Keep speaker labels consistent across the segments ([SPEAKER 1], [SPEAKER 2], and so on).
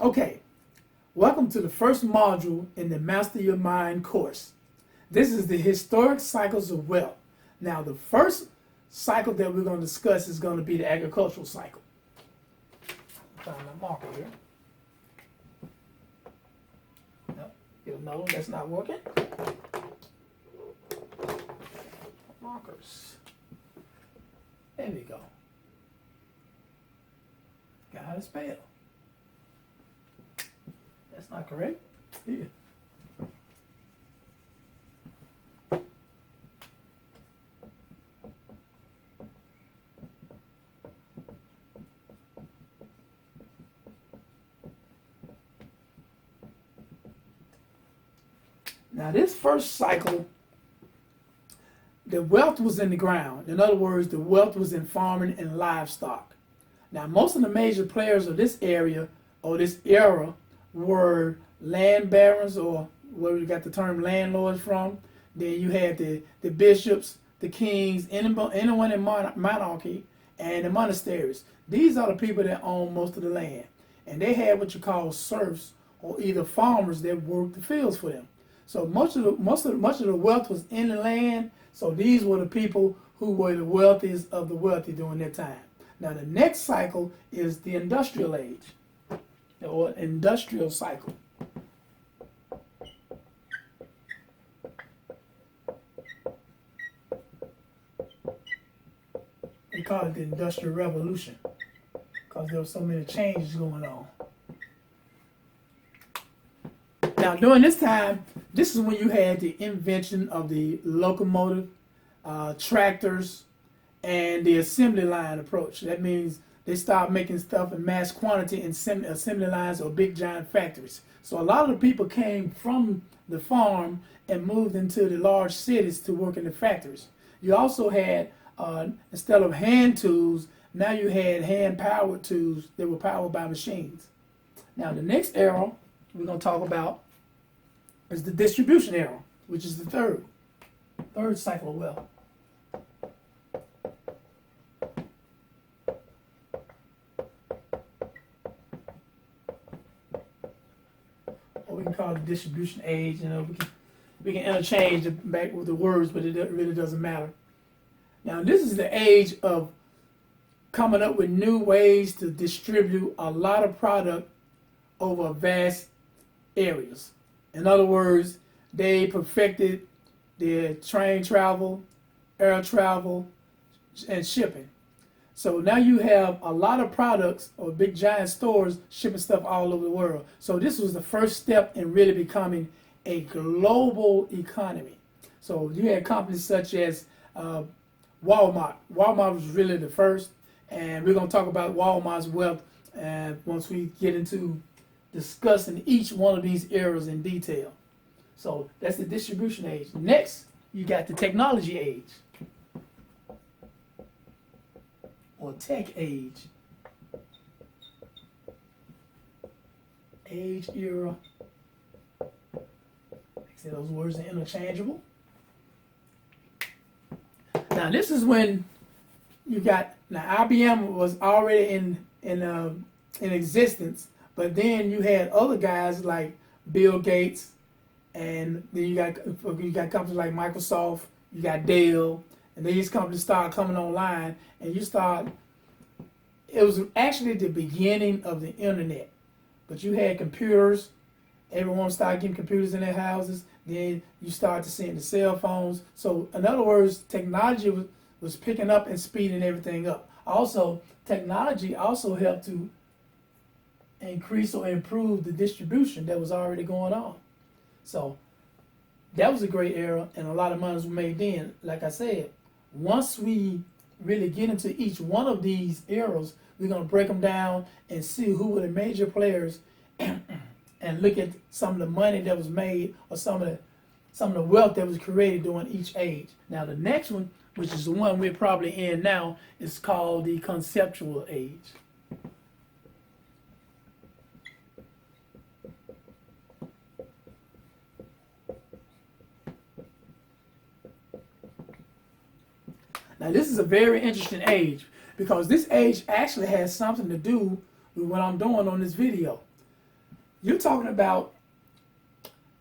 [SPEAKER 1] Okay, welcome to the first module in the Master Your Mind course. This is the historic cycles of wealth. Now, the first cycle that we're going to discuss is going to be the agricultural cycle. Find my marker here. No, get another one that's not working. Markers. There we go. Got how to spell. That's not correct. Yeah. Now this first cycle, the wealth was in the ground. In other words, the wealth was in farming and livestock. Now most of the major players of this area or this era were land barons, or where we got the term landlords from. Then you had the bishops, the kings, anyone in monarchy, and the monasteries. These are the people that own most of the land. And they had what you call serfs, or either farmers that worked the fields for them. So much of the wealth was in the land. So these were the people who were the wealthiest of the wealthy during that time. Now the next cycle is the industrial age, or industrial cycle. They call it the Industrial Revolution because there were so many changes going on. Now during this time, this is when you had the invention of the locomotive, tractors, and the assembly line approach. That means they started making stuff in mass quantity in assembly lines or big giant factories. So a lot of the people came from the farm and moved into the large cities to work in the factories. You also had, instead of hand tools, now you had hand-powered tools that were powered by machines. Now the next era we're going to talk about is the distribution era, which is the third cycle of wealth. Or we can call it the distribution age. You know, we can interchange back with the words, but it really doesn't matter. Now this is the age of coming up with new ways to distribute a lot of product over vast areas. In other words, they perfected their train travel, air travel, and shipping. So now you have a lot of products or big giant stores shipping stuff all over the world. So this was the first step in really becoming a global economy. So you had companies such as Walmart. Walmart was really the first, and we're going to talk about Walmart's wealth once we get into discussing each one of these eras in detail. So that's the distribution age. Next, you got the technology age, or tech age. Age, era. Like I said, those words are interchangeable. Now this is when you got, now IBM was already in existence, but then you had other guys like Bill Gates, and then you got companies like Microsoft, you got Dell, and these companies started coming online, and it was actually the beginning of the internet. But you had computers, everyone started getting computers in their houses, then you started to see the cell phones. So in other words, technology was picking up and speeding everything up. Also, technology also helped to increase or improve the distribution that was already going on. So that was a great era, and a lot of money was made then. Like I said, once we really get into each one of these eras, we're going to break them down and see who were the major players and look at some of the money that was made or some of the wealth that was created during each age. Now the next one, which is the one we're probably in now, is called the Conceptual Age. Now this is a very interesting age, because this age actually has something to do with what I'm doing on this video. You're talking about,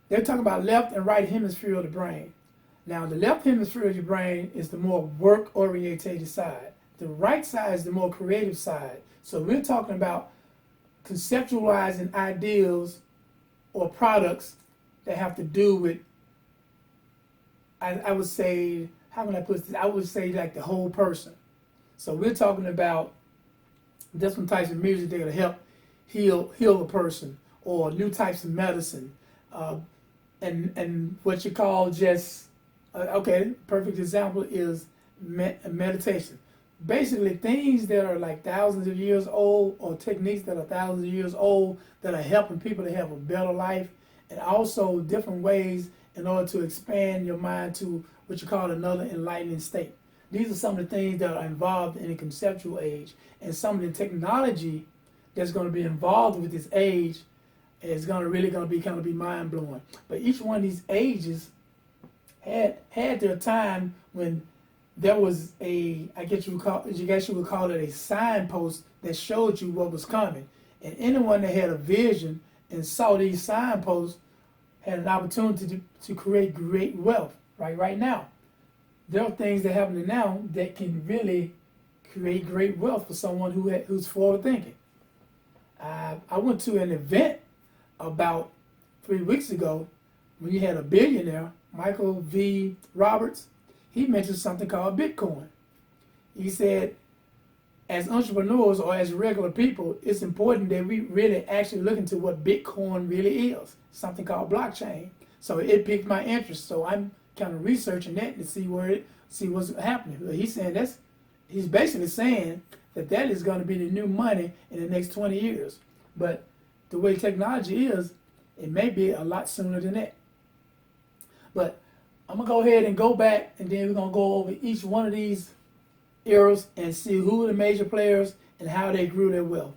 [SPEAKER 1] they're talking about left and right hemisphere of the brain. Now, the left hemisphere of your brain is the more work-orientated side. The right side is the more creative side. So we're talking about conceptualizing ideals or products that have to do with, I would say, how can I put this? I would say like the whole person. So we're talking about different types of music that will help heal a person, or new types of medicine, and what you call just okay. Perfect example is meditation. Basically, things that are like thousands of years old, or techniques that are thousands of years old, that are helping people to have a better life, and also different ways in order to expand your mind to what you call another enlightening state. These are some of the things that are involved in the conceptual age, and some of the technology that's going to be involved with this age is going to really going to be kind of be mind blowing. But each one of these ages had their time when there was a, I guess you would call it a signpost that showed you what was coming. And anyone that had a vision and saw these signposts had an opportunity to create great wealth. Right now, there are things that happen now that can really create great wealth for someone who's forward thinking. I went to an event about 3 weeks ago when you had a billionaire, Michael V. Roberts. He mentioned something called Bitcoin. He said, as entrepreneurs or as regular people, it's important that we really actually look into what Bitcoin really is, something called blockchain. So it piqued my interest. So I'm kind of researching that to see what's happening. He's basically saying that is going to be the new money in the next 20 years. But the way technology is, it may be a lot sooner than that. But I'm going to go ahead and go back, and then we're going to go over each one of these eras and see who are the major players and how they grew their wealth.